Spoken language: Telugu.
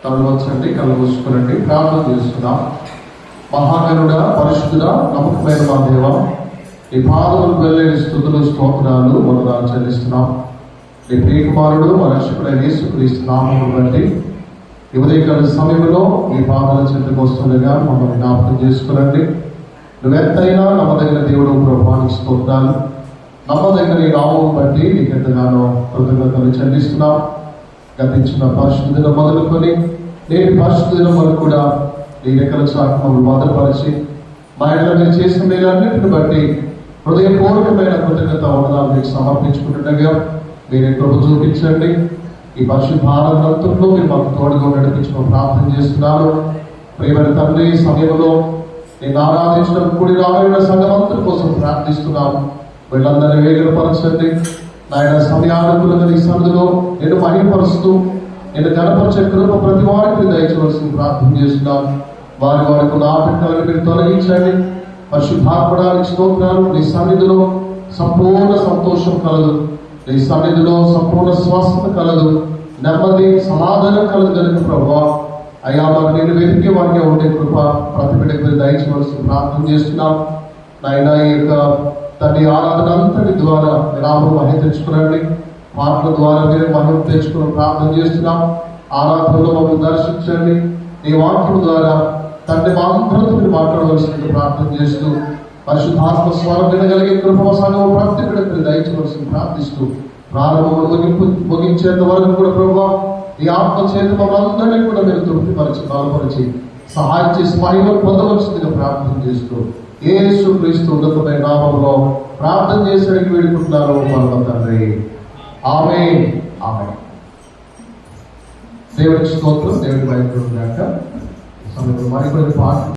కలవచ్చండి, కలవచ్చుకోనండి. ప్రార్థన చేస్తున్నాం. మహాగణుడా, పరిశుద్ధుడా, నమ్మకమైన మా దేవ, నీ పాదములు వెళ్ళని స్తుతులు, స్తోత్రాలు, వందనాలు చెల్లిస్తున్నాం. నీ ప్రియకుమారుడు మా రక్షకుడైన యేసుక్రీస్తు నామమును బట్టి ఈ ఉదయకాల సమయంలో నీ పాదాల చెంతకు వస్తుండగా మమ్మల్ని జ్ఞాపకం చేసుకునండి. నువ్వెంతైనా నమ్మదగిన దేవుడు, ప్రభువానికి స్తోత్రాలు. నమ్మదగిన నీ నామమును బట్టి నీకెంతగానో కృతజ్ఞతలు చెల్లిస్తున్నాం. గతించిన పరిశుద్ధ దినం మొదలుకొని నేటి పరిశుద్ధ దినం వరకు కూడా నీ రెక్కల చాటు మమ్మల్ని భద్రపరిచి మా ఇంట్లో మీరు చేసిన మేలన్నింటిని బట్టి హృదయపూర్వకమైన కృతజ్ఞత వందనాలు మీకు సమర్పించుకుంటుండగా మీరే కృప చూపించండి. ఈ పరిశుద్ధ ఆనందంలో మీరు మాకు తోడుగా నడిపించుకొని ప్రార్థన చేస్తున్నాను. ప్రియమైన తండ్రి, ఈ సమయంలో నేను ఆరాధించడం కూడి రాబడిన సంఘమంతటి కోసం ప్రార్థిస్తున్నాను. వీళ్ళందరినీ వేగపరచండి నాయన. సమయానుకూలంగా నీ సన్నిధిలో నేను మహిమపరుస్తూ నేను గణపరిచే కృప ప్రతి వారికి దయచేయవలసింది ప్రార్థన చేస్తున్నాను. వారి వారికి ఆటంకాలను మీరు తొలగించండి. పరిశుద్ధాత్మడానికి స్తోత్రాలు. నీ సన్నిధిలో సంపూర్ణ సంతోషం కలదు, నీ సన్నిధిలో సంపూర్ణ స్వస్థత కలదు, నెమ్మది సమాధానం కలదు కనుక ప్రభువా అయ్యా మాకు నేను వెతికే వారిగా ఉండే కృప ప్రతి బిడ్డకు మీరు దయచేయవలసింది ప్రార్థన చేస్తున్నాం. నాయన ఈ యొక్క తండ్రి ఆరాధన అంతటి ద్వారా విరామం మహిమ తెచ్చుకునండి. మాటల ద్వారా మీరు మహిమ తెచ్చుకుని ప్రార్థన చేస్తున్నాం. ఆరాధనలో మమ్మల్ని దర్శించండి. నీ వాక్యం ద్వారా తండ్రి మా అందరితో మీరు మాట్లాడవలసింది ప్రార్థన చేస్తూ పరిశుద్ధాత్మ స్వరం వినగలిగే కృప సంఘం ప్రతి బిడ్డకు దయచేయవలసింది ప్రార్థిస్తూ ప్రారంభం ముగించేంత వరకు కూడా ప్రభువా ఈ ఆత్మ చేత మమ్మల్ని కూడా మీరు తృప్తిపరిచి బలపరిచి సహాయం చేసి మహిమను పొందవలసిందిగా ప్రార్థన చేస్తూ యేసు క్రీస్తు ఉన్నతమైన నామములో ప్రార్థన చేసేందుకు వేడుకుంటున్నారు పరమ తండ్రి. ఆమేన్. ఆమేన్. దేవునికి స్తోత్రం. దేవుడి వైపు సమయంలో మరికొన్ని పాటలు